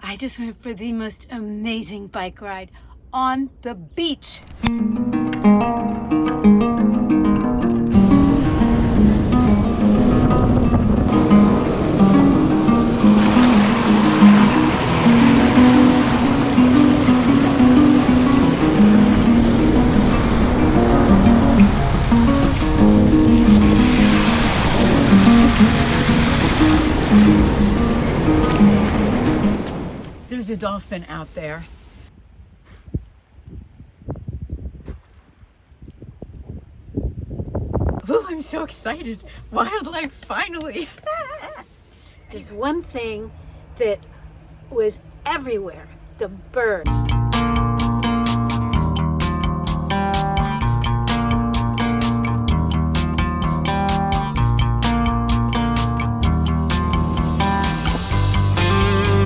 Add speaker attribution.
Speaker 1: I just went for the most amazing bike ride on the beach.
Speaker 2: There's a dolphin out there. Oh, I'm so excited. Wildlife, finally.
Speaker 1: There's one thing that was everywhere, the birds.